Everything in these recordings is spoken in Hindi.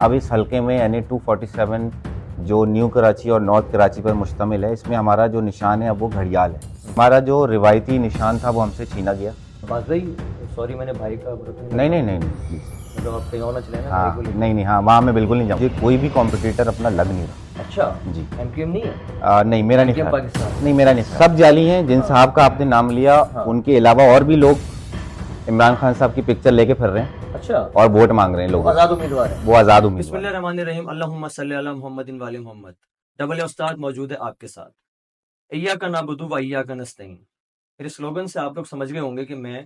अब इस हलके में यानी 247 जो न्यू कराची और नॉर्थ कराची पर मुश्तमिल है, इसमें हमारा जो निशान है अब वो घड़ियाल है। हमारा जो रिवायती निशान था वो हमसे छीना गया। बात भाई, सॉरी मैंने भाई का बुरा तो नहीं नहीं नहीं कहा। नहीं नहीं प्लीज़। मतलब आप कहीं और ना चले ना भाई हाँ को लेके। नहीं नहीं, हाँ वहाँ मैं बिल्कुल नहीं जाऊँ। कोई भी कॉम्पिटिटर अपना लग नहीं रहा। अच्छा, जी। एमक्यूएम नहीं है? नहीं मेरा नहीं एमक्यूएम ख्याल। पाकिस्तान। नहीं मेरा नहीं ख्याल। सब जाली हैं। जिन साहब का आपने नाम लिया हाँ। उनके अलावा और भी लोग इमरान खान साहब की पिक्चर लेके फिर रहे हैं अच्छा, और वोट मांग रहे हैं लोग। आज़ाद उम्मीदवार है। वो आज़ाद उम्मीदवार। बिस्मिल्लाहिर्रहमानिर्रहीम, अल्लाहुम्मा सल्ली अला मुहम्मदिन व आले मोहम्मद। डबल उस्ताद मौजूद है आपके साथ। इय्याका नअबुदु व इय्याका नस्तईन। मेरे स्लोगन से आप लोग समझ गए होंगे कि मैं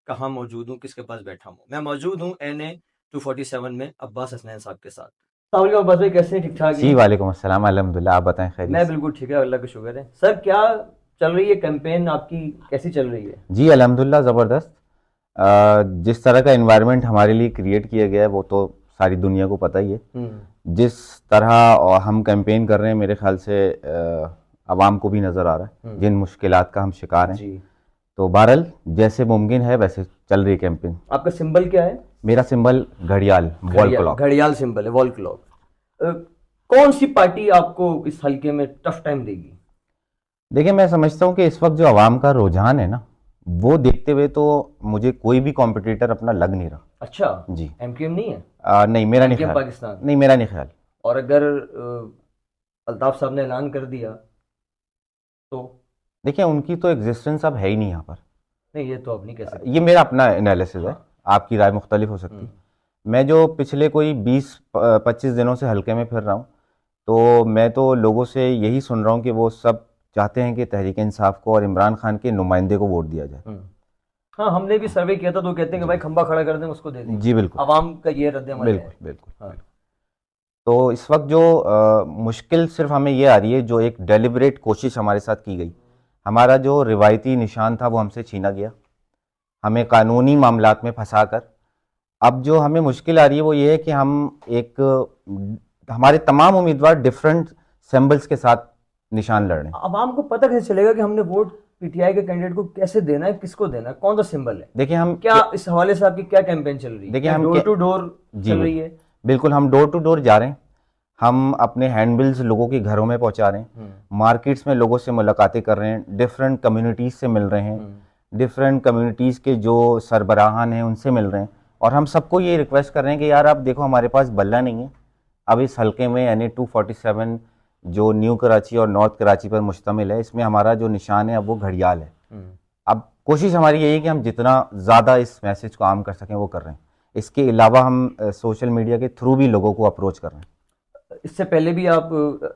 कहाँ मौजूद हूँ, किसके पास बैठा हूँ। मैं मौजूद हूँ NA 247 में अब्बास हसनैन साहब के साथ। अस्सलाम अब्बास भाई, कैसे हैं? ठीक ठाक जी हैं? वालेकुम अस्सलाम, अल्हम्दुलिल्लाह। आप बताएं खैरियत मैं से? बिल्कुल ठीक है, अल्लाह का शुक्र है। सर, क्या चल रही है कैंपेन आपकी, कैसी चल रही है? जी अल्हम्दुलिल्लाह ज़बरदस्त। जिस तरह का इन्वायरमेंट हमारे लिए क्रिएट किया गया है वो तो सारी दुनिया को पता ही है। जिस तरह हम कैंपेन कर रहे हैं मेरे ख्याल से आवाम को भी नज़र आ रहा है जिन मुश्किलात का हम शिकार हैं। जी। तो बहरहाल जैसे मुमकिन है वैसे चल रही है कैंपेन। आपका सिंबल क्या है? मेरा सिंबल घड़ियाल, वॉल क्लॉक। घड़ियाल सिंबल है, वॉल क्लॉक। कौन सी पार्टी आपको इस हल्के में टफ टाइम देगी? देखिए मैं समझता हूँ कि इस वक्त जो आवाम का रुझान है ना, वो देखते हुए तो मुझे कोई भी कॉम्पिटिटर अपना लग नहीं रहा। अच्छा, जी। एमक्यूएम नहीं है? नहीं मेरा नहीं एमक्यूएम ख्याल। पाकिस्तान। नहीं मेरा नहीं ख्याल। और अगर अल्ताफ साहब ने ऐलान कर दिया तो? देखिए उनकी तो एग्जिस्टेंस अब है ही नहीं यहाँ पर। नहीं, ये तो आप नहीं कह सकते। ये मेरा अपना एनालिसिस है। हाँ। आपकी राय मुख्तलिफ हो सकती है। मैं जो पिछले कोई 20-25 दिनों से हल्के में फिर रहा हूँ, तो मैं तो लोगों से यही सुन रहा हूँ कि वो सब चाहते हैं कि तहरीक इंसाफ को और इमरान खान के नुमाइंदे को वोट दिया जाए। हाँ, हमने भी सर्वे किया था तो कहते हैं कि भाई खंबा खड़ा कर दें, उसको दे देंगे। जी बिल्कुल। आवाम का ये रद्द अमल है। बिल्कुल बिल्कुल। हाँ। तो इस वक्त जो मुश्किल सिर्फ हमें ये आ रही है, जो एक डेलिब्रेट कोशिश हमारे साथ की गई, हमारा जो रिवायती निशान था वो हमसे छीना गया, हमें कानूनी मामलात में फंसा कर। अब जो हमें मुश्किल आ रही है वो ये है कि हम एक हमारे तमाम उम्मीदवार डिफरेंट सिंबल्स के साथ निशान लड़ रहे हैं। आवाम को पता कैसे चलेगा कि हमने वोट पीटीआई के कैंडिडेट को कैसे देना है, किसको देना है, कौन सा सिंबल है? देखिए हम क्या इस हवाले से आपकी क्या कैंपेन चल रही है? देखिए क्या हम डोर टू डोर जी चल रही है? बिल्कुल, हम डोर टू डोर जा रहे हैं। हम अपने हैंडबिल्स लोगों के घरों में पहुंचा रहे हैं, मार्केट्स में लोगों से मुलाकातें कर रहे हैं, डिफरेंट कम्युनिटीज़ से मिल रहे हैं, डिफरेंट कम्युनिटीज़ के जो सरबराहान हैं उनसे मिल रहे हैं। और हम सबको ये रिक्वेस्ट कर रहे हैं कि यार आप देखो हमारे पास बल्ला नहीं है। अब इस हलके में यानी 247 जो न्यू कराची और नॉर्थ कराची पर मुश्तमिल है, इसमें हमारा जो निशान है अब वो घड़ियाल है। अब कोशिश हमारी यही है कि हम जितना ज़्यादा इस मैसेज को आम कर सकें वो कर रहे हैं। इसके अलावा हम सोशल मीडिया के थ्रू भी लोगों को अप्रोच कर रहे हैं। इससे पहले भी आप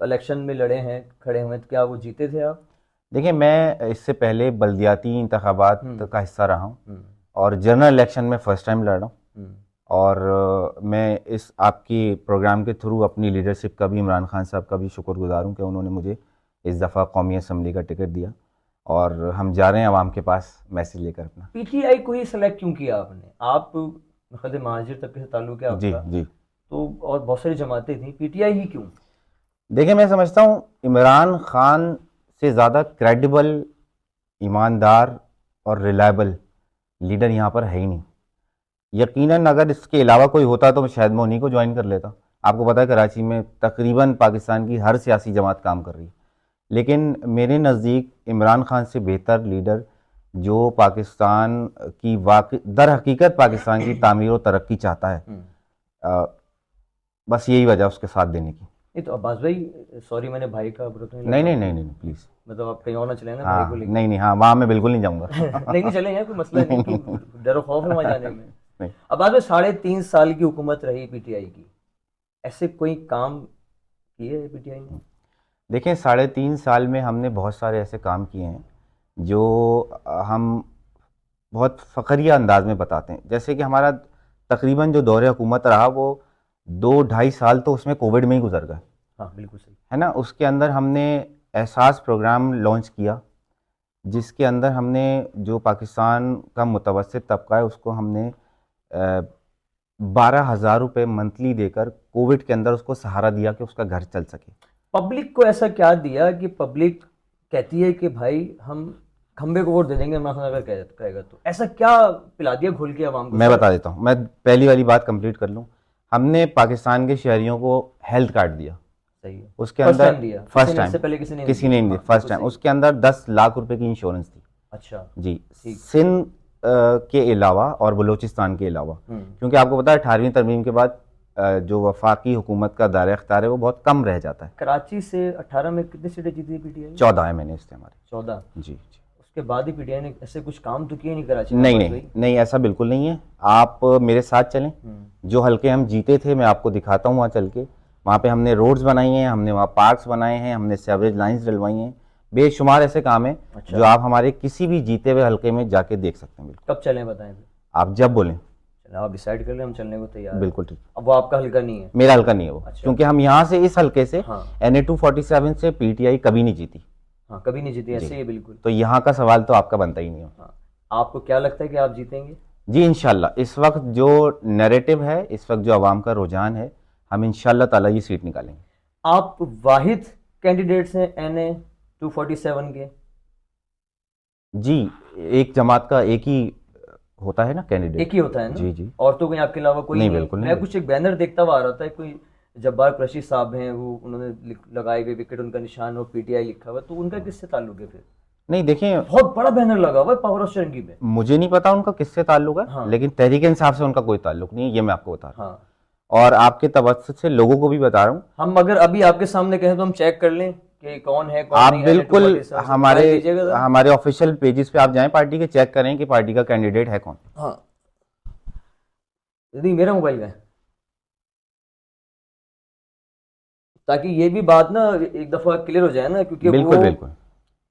इलेक्शन में लड़े हैं, खड़े हुए, तो क्या वो जीते थे आप? देखिए मैं इससे पहले बल्दियाती इंतखाबात का हिस्सा रहा हूँ और जनरल इलेक्शन में फ़र्स्ट टाइम लड़ रहा हूँ। और मैं इस आपकी प्रोग्राम के थ्रू अपनी लीडरशिप का भी, इमरान खान साहब का भी शुक्रगुजार हूँ कि उन्होंने मुझे इस दफ़ा कौमी असम्बली का टिकट दिया और हम जा रहे हैं आवाम के पास मैसेज लेकर अपना। पीटीआई को ही सेलेक्ट क्यों किया आपने? आप मतलब महाजिर तबके से ताल्लुक है जी आपका, जी। तो और बहुत सारी जमातें थी, पीटीआई ही क्यों? देखिए मैं समझता हूँ इमरान खान से ज़्यादा क्रेडिबल, ईमानदार और रिलायबल लीडर यहाँ पर है ही नहीं। यकीनन अगर इसके अलावा कोई होता तो शायद मैं उन्हीं को ज्वाइन कर लेता। आपको पता है कराची में तकरीबन पाकिस्तान की हर सियासी जमात काम कर रही है, लेकिन मेरे नज़दीक इमरान खान से बेहतर लीडर जो पाकिस्तान की दर हकीकत पाकिस्तान की तामीर और तरक्की चाहता है, बस यही वजह उसके साथ देने की। नहीं तो अब्बास भाई, सॉरी मैंने भाई का बुरा तो नहीं नहीं लगा नहीं आपको? नहीं नहीं प्लीज़। मतलब आप कहीं और ना चले ना भाई को हाँ लेके। नहीं नहीं, हाँ वहाँ मैं बिल्कुल नहीं जाऊँगा। नहीं नहीं, चले हैं, कोई मसला नहीं कि डर खौफ है वहाँ जाने में। नहीं। अब्बास भाई, 3.5 साल की हुकूमत रही पीटीआई की, ऐसे कोई काम किए है पीटीआई ने? देखिए 3.5 साल में हमने बहुत सारे ऐसे काम किए हैं जो हम बहुत फ़खरिया अंदाज में बताते हैं। जैसे कि हमारा तकरीबन जो दौर हुकूमत रहा वो 2-2.5 साल तो उसमें कोविड में ही गुजर गए, हाँ बिल्कुल सही। है ना। उसके अंदर हमने एहसास प्रोग्राम लॉन्च किया जिसके अंदर हमने जो पाकिस्तान का मुतवस्सित तबका है उसको हमने 12,000 रुपये मंथली देकर कोविड के अंदर उसको सहारा दिया कि उसका घर चल सके। पब्लिक को ऐसा क्या दिया कि पब्लिक कहती है कि भाई हम खंबे को वोट दे देंगे इमरान खान अगर कहेगा तो? ऐसा क्या पिला दिया घोल के आवाम को? मैं बता देता हूँ, मैं पहली वाली बात कंप्लीट कर लूँ। हमने पाकिस्तान के शहरियों को हेल्थ कार्ड दिया, सही है, उसके फर्स्ट अंदर टाइम दिया, फर्स्ट किसी ने टाइम इससे पहले किसी ने किसी ने नहीं दिया, हाँ, फर्स्ट बिल्कुल टाइम सही। उसके अंदर 10 लाख रुपए की इंश्योरेंस थी अच्छा, जी। ठीक। सिंध के अलावा और बलूचिस्तान के अलावा, क्योंकि आपको पता है 18वीं तरमीम के बाद जो वफाकी हुकूमत का दायरा इख्तियार है वो बहुत कम रह जाता है। कराची से 18 में कितनी सीटें जीती पीटीआई? 14 है मैंने इससे हमारे 14। जी। उसके बाद ही पीटीआई ने ऐसे कुछ काम तो किए नहीं कराची में? नहीं आवाज नहीं हुई? नहीं, ऐसा बिल्कुल नहीं है। आप मेरे साथ चलें, जो हल्के हम जीते थे मैं आपको दिखाता हूँ वहाँ चल के। वहाँ पे हमने रोड्स बनाई हैं, हमने वहाँ पार्क्स बनाए हैं, हमने सेवरेज लाइंस डलवाई हैं, बेशुमार ऐसे काम हैं अच्छा। जो आप हमारे किसी भी जीते हुए हल्के में जाके देख सकते हैं। बिल्कुल, कब चलें बताएं फिर? आप जब बोलें। चलो आप डिसाइड कर लें, हम चलने को तैयार हैं। बिल्कुल ठीक। अब वो आपका हल्का नहीं है? मेरा हल्का नहीं है वो, अच्छा। क्योंकि हम यहाँ से इस हल्के से हाँ NA-247 से पीटीआई कभी नहीं जीती, हाँ, कभी नहीं जीती, ऐसे जी। ही है बिल्कुल। तो यहाँ का सवाल तो आपका बनता ही नहीं है। हाँ, आपको क्या लगता है कि आप जीतेंगे? जी इंशाल्लाह। इस वक्त जो नैरेटिव है, इस वक्त जो आवाम का रुझान है, हम इंशाल्लाह ताला ये सीट निकालेंगे। आप वाहिद कैंडिडेट्स हैं NA-247 के? जी, एक जमात का एक ही होता है ना कैंडिडेट। एक ही होता है ना? जी जी। और तो कोई आपके अलावा कोई नहीं, नहीं? बिल्कुल नहीं। मैं कुछ एक बैनर देखता हुआ आ रहा था, कोई जब्बार कुरैशी साहब हैं, वो उन्होंने लगाए हुए विकेट, उनका निशान हो पीटीआई लिखा हुआ, तो उनका किससे ताल्लुक है फिर? नहीं देखें, बहुत बड़ा बैनर लगा हुआ है पावर ऑफ शर्की पे। मुझे नहीं पता उनका किससे ताल्लुक है, हाँ। लेकिन तहरीक इंसाफ से उनका कोई ताल्लुक नहीं है, ये मैं आपको बता रहा हूँ। हाँ, और आपके तवज्जुह से लोगों को भी बता रहा हूँ। हम अगर अभी आपके सामने कहें तो हम चेक कर लें कि कौन है कौन आप नहीं? बिल्कुल NA-247 से हमारे बताए दीजिएगा जरा। हमारे ऑफिशियल पेजेस पे आप जाएं पार्टी के, चेक करें कि पार्टी का कैंडिडेट है कौन। हाँ, नहीं मेरा मोबाइल का है, ताकि ये भी बात ना एक दफा क्लियर हो जाए ना, क्योंकि बिल्कुल वो बिल्कुल।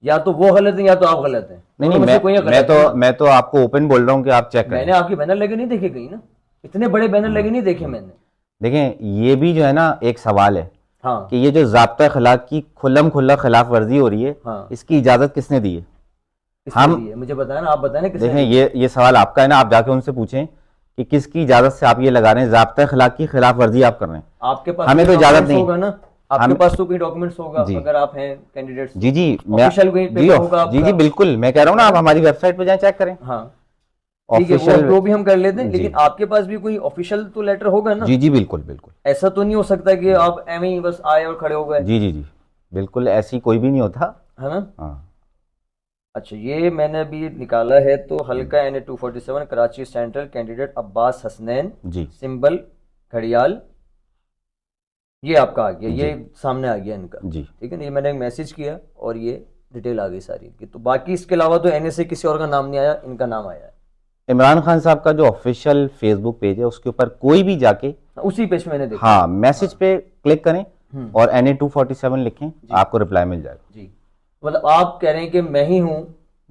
या तो वो गलत है या तो आप गलत हैं। नहीं दोनों नहीं, में से कोई गलत है ना। मैं तो आपको ओपन बोल रहा हूँ कि आप चेक मैंने करें। आपके बैनर लगे नहीं देखे कहीं ना, इतने बड़े बैनर लगे नहीं देखे मैंने। देखें, ये भी जो है ना एक सवाल है हाँ कि ये जो ज़ाब्ता अखलाक की खुल्लम खुल्ला खिलाफ वर्जी हो रही है, हाँ, इसकी इजाज़त किसने दी है? किसने हम दी है? मुझे बताया ना, आप बताएं ना किसने देखें, दी है? ये सवाल आपका है ना, आप जाके उनसे पूछें कि किसकी इजाज़त से आप ये लगा रहे हैं, ज़ाब्ता अखलाक की खिलाफ वर्जी आप कर रहे हैं। आपके पास हमें कोई तो इजाज़त documents नहीं। होगा ना, आपके हम पास तो कोई डॉक्यूमेंट्स होगा जी अगर आप हैं कैंडिडेट्स। जी जी, मैं ऑफिशियल कोई जी पेपर होगा जी आपका? जी बिल्कुल, मैं कह रहा हूँ ना, आप हमारी वेबसाइट पे जाएं, चेक करें। हाँ ठीक है, ऑफिशियल वो भी हम कर लेते हैं, जी लेकिन आपके पास भी कोई ऑफिशियल तो लेटर होगा ना? जी जी बिल्कुल बिल्कुल। ऐसा तो नहीं हो सकता कि आप एवं ही बस आए और खड़े हो गए, जी जी जी बिल्कुल, ऐसी कोई भी नहीं होता। है ना? हाँ अच्छा, ये मैंने अभी निकाला है, तो हल्का NA-247 Karachi central candidate Abbas Hasnain, ji symbol घड़ियाल, ये आपका आ गया, जी। ये सामने आ गया इनका। जी ठीक है ना, ये मैंने एक मैसेज किया और ये डिटेल आ गई सारी इनकी। तो बाकी इसके अलावा तो NA से किसी और का नाम नहीं आया, इनका नाम आया है। इमरान खान साहब का जो ऑफिशियल फेसबुक पेज है उसके ऊपर कोई भी जाके, उसी पेज मैंने देखा। हाँ, मैसेज पे क्लिक करें और NA-247 लिखें, जी। आपको रिप्लाई मिल जाएगा। जी, मतलब आप कह रहे हैं कि मैं ही हूँ,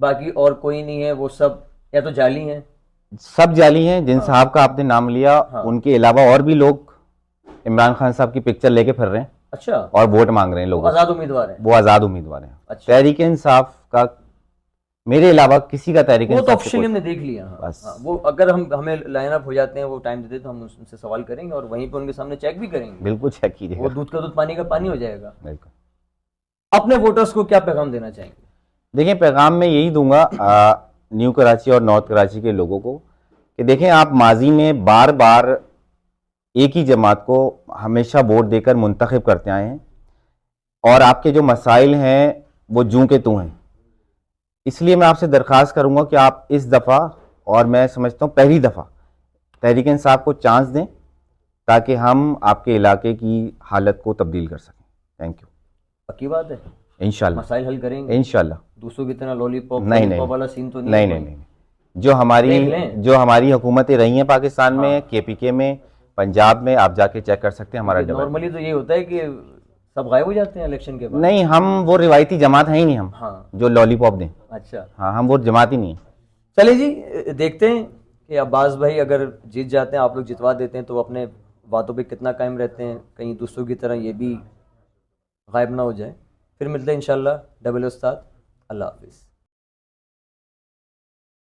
बाकी और कोई नहीं है, वो सब या तो जाली हैं? सब जाली हैं। जिन साहब का आपने नाम लिया, हाँ। उनके अलावा और भी लोग इमरान खान साहब की पिक्चर लेके फिर रहे हैं अच्छा, और वोट मांग रहे हैं वो लोगों से। आजाद उम्मीदवार हैं? वो आज़ाद उम्मीदवार हैं। अच्छा, तहरीक इंसाफ का मेरे अलावा किसी का तहरीक वो तो इंसाफ से ऑफिशियली कोई- हमने देख लिया। हाँ बस। हाँ, वो अगर हमें लाइन अप हो जाते हैं, वो टाइम देते तो हम उनसे सवाल करेंगे और वहीं पे उनके सामने चेक भी करेंगे। बिल्कुल चेक वो कीजिएगा। दूध का दूध पानी का पानी हो जाएगा। बिल्कुल। अपने वोटर्स को क्या पैगाम देना चाहेंगे? देखिए, पैगाम मैं यही दूंगा न्यू कराची और नॉर्थ कराची के लोगों को कि देखें, आप माजी में बार बार एक ही जमात को हमेशा वोट देकर मुंतखब करते आए हैं और आपके जो मसाइल हैं वो जूं के तू हैं। इसलिए मैं आपसे दरख्वास्त करूंगा कि आप इस दफ़ा, और मैं समझता हूँ पहली दफ़ा, तहरीक इंसाफ को चांस दें ताकि हम आपके इलाके की हालत को तब्दील कर सकें। Thank you. पक्की बात है, इंशाल्लाह मसाइल हल करेंगे इंशाल्लाह। दूसरों की तरह लॉलीपॉप नहीं लॉलीपॉप वाला सीन तो नहीं नहीं है नहीं कोई? नहीं, जो हमारी हुकूमतें रही हैं पाकिस्तान में, KPK में, पंजाब में, आप जाके चेक कर सकते हैं हमारा डेवलपमेंट। नॉर्मली तो ये होता है कि सब गायब हो जाते हैं इलेक्शन के बाद। नहीं, हम वो रिवायती जमात हैं ही नहीं, हम हाँ, जो लॉलीपॉप दें। अच्छा, हाँ, हम वो जमात ही नहीं है। चलिए जी, देखते हैं कि अब्बास भाई अगर जीत जाते हैं, आप लोग जितवा देते हैं, तो अपने बातों पे कितना कायम रहते हैं, कहीं दूसरों की तरह ये भी गायब ना हो जाए। फिर मिलते हैं इंशाल्लाह। डबल उस्ताद, अल्लाह हाफिज़।